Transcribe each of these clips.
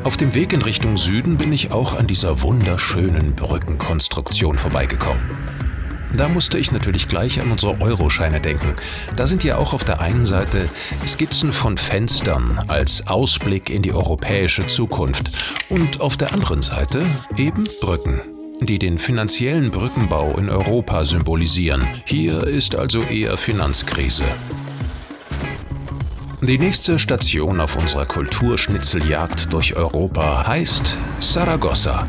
Auf dem Weg in Richtung Süden bin ich auch an dieser wunderschönen Brückenkonstruktion vorbeigekommen. Da musste ich natürlich gleich an unsere Euroscheine denken. Da sind ja auch auf der einen Seite Skizzen von Fenstern als Ausblick in die europäische Zukunft und auf der anderen Seite eben Brücken, die den finanziellen Brückenbau in Europa symbolisieren. Hier ist also eher Finanzkrise. Die nächste Station auf unserer Kulturschnitzeljagd durch Europa heißt Saragossa.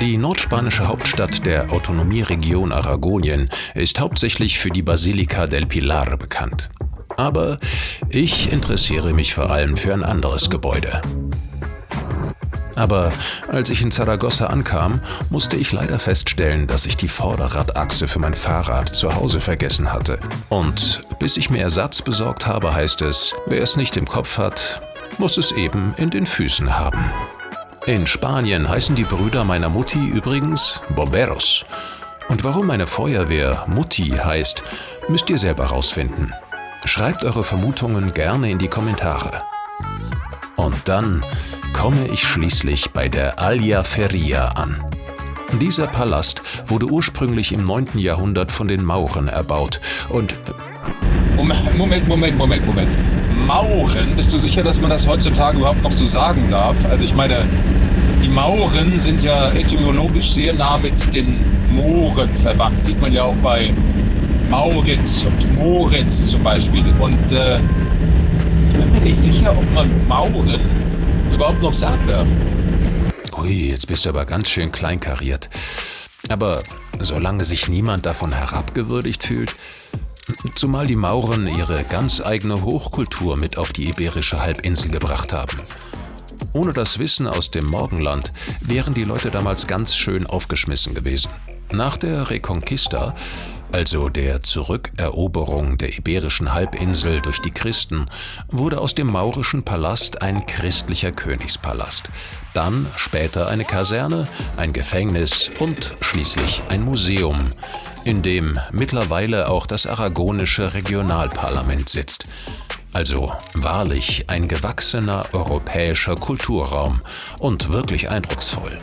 Die nordspanische Hauptstadt der Autonomieregion Aragonien ist hauptsächlich für die Basilika del Pilar bekannt. Aber ich interessiere mich vor allem für ein anderes Gebäude. Aber als ich in Saragossa ankam, musste ich leider feststellen, dass ich die Vorderradachse für mein Fahrrad zu Hause vergessen hatte. Und bis ich mir Ersatz besorgt habe, heißt es, wer es nicht im Kopf hat, muss es eben in den Füßen haben. In Spanien heißen die Brüder meiner Mutti übrigens Bomberos. Und warum meine Feuerwehr Mutti heißt, müsst ihr selber rausfinden. Schreibt eure Vermutungen gerne in die Kommentare. Und dann komme ich schließlich bei der Aljaferia an. Dieser Palast wurde ursprünglich im 9. Jahrhundert von den Mauren erbaut und... Moment. Mauren? Bist du sicher, dass man das heutzutage überhaupt noch so sagen darf? Also ich meine, die Mauren sind ja etymologisch sehr nah mit den Mohren verwandt. Sieht man ja auch bei Mauritz und Moritz zum Beispiel. Und ich bin mir nicht sicher, ob man Mauren überhaupt noch sagen darf. Ui, jetzt bist du aber ganz schön kleinkariert. Aber solange sich niemand davon herabgewürdigt fühlt, zumal die Mauren ihre ganz eigene Hochkultur mit auf die iberische Halbinsel gebracht haben. Ohne das Wissen aus dem Morgenland wären die Leute damals ganz schön aufgeschmissen gewesen. Nach der Reconquista, also der Zurückeroberung der iberischen Halbinsel durch die Christen, wurde aus dem maurischen Palast ein christlicher Königspalast. Dann später eine Kaserne, ein Gefängnis und schließlich ein Museum, in dem mittlerweile auch das aragonische Regionalparlament sitzt. Also wahrlich ein gewachsener europäischer Kulturraum und wirklich eindrucksvoll.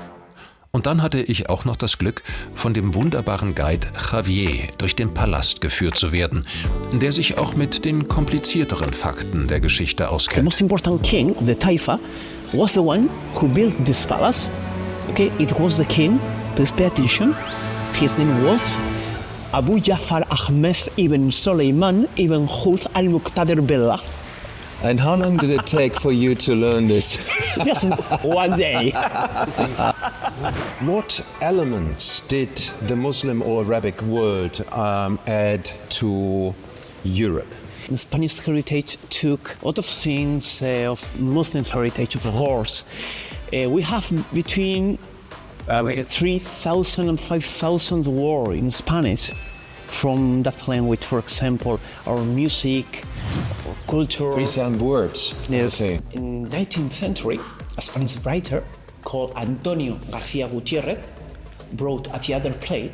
Und dann hatte ich auch noch das Glück, von dem wunderbaren Guide Javier durch den Palast geführt zu werden, der sich auch mit den komplizierteren Fakten der Geschichte auskennt. The most important king of the Taifa was the one who built this palace. Okay, it was the king. Please pay attention. His name was Abu Ja'far Ahmed ibn Suleiman ibn Houth al-Muqtadir Billah. And how long did it take for you to learn this? Just one day. What elements did the Muslim or Arabic world add to Europe? The Spanish heritage took a lot of things of Muslim heritage, of course. We have between 3,000 and 5,000 words in Spanish from that language. For example, our music, our culture. 3,000 words. Yes. Okay. In the 19th century, a Spanish writer called Antonio García Gutiérrez wrote a theater play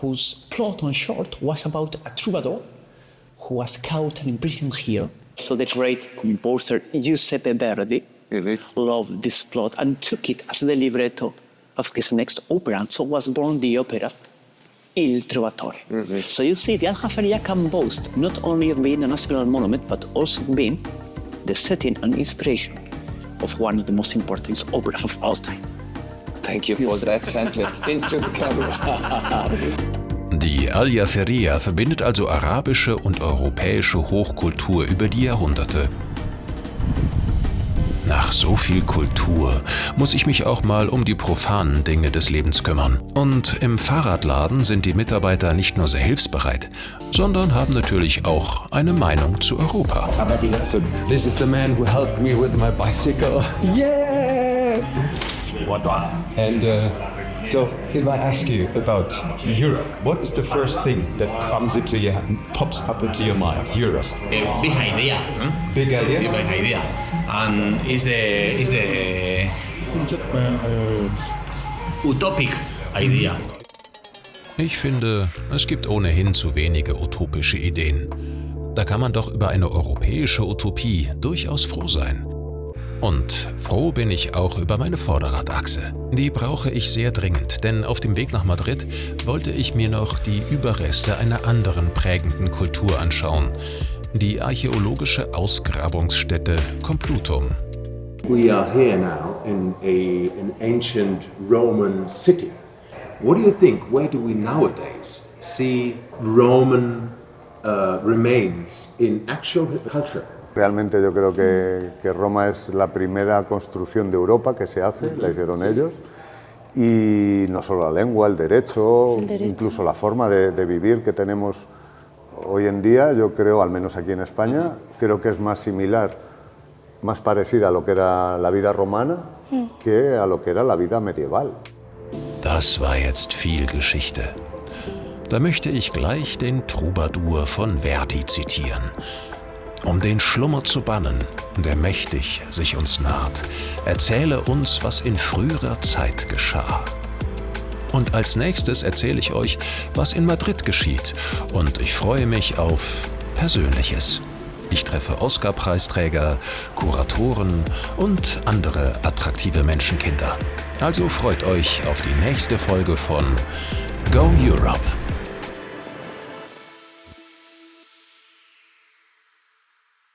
whose plot, in short, was about a troubadour who was caught and imprisoned here. So the great composer Giuseppe Verdi loved this plot and took it as the libretto of his next opera, and so was born the opera Il Trovatore. So you see, the Aljaferia can boast not only of being a national monument, but also being the setting and inspiration of one of the most important operas of all time. Thank you for that sentence into the camera. Die Aljaferia verbindet also arabische und europäische Hochkultur über die Jahrhunderte. Nach so viel Kultur muss ich mich auch mal um die profanen Dinge des Lebens kümmern. Und im Fahrradladen sind die Mitarbeiter nicht nur sehr hilfsbereit, sondern haben natürlich auch eine Meinung zu Europa. So this is the man who helped me with my bicycle. Yeah! And so if I ask you about Europe, what is the first thing that pops up into your mind? Europe. Big idea. Big idea? Big idea. And is the utopic idea. Ich finde, es gibt ohnehin zu wenige utopische Ideen. Da kann man doch über eine europäische Utopie durchaus froh sein. Und froh bin ich auch über meine Vorderradachse. Die brauche ich sehr dringend, denn auf dem Weg nach Madrid wollte ich mir noch die Überreste einer anderen prägenden Kultur anschauen, die archäologische Ausgrabungsstätte Complutum. We are here now in an ancient Roman city. What do you think? Where do we nowadays see Roman remains in actual culture? Realmente yo creo que Roma es la primera construcción de Europa que se hace, la hicieron ellos, y no solo la lengua, el derecho, incluso la forma de vivir que tenemos hoy en día, yo creo, al menos aquí en España, creo que es más similar, más parecida a lo que era la vida romana que a lo que era la vida medieval. Das war jetzt viel Geschichte. Da möchte ich gleich den Troubadour von Verdi zitieren. Um den Schlummer zu bannen, der mächtig sich uns naht, erzähle uns, was in früherer Zeit geschah. Und als nächstes erzähle ich euch, was in Madrid geschieht, und ich freue mich auf Persönliches. Ich treffe Oscar-Preisträger, Kuratoren und andere attraktive Menschenkinder. Also freut euch auf die nächste Folge von Go Europe!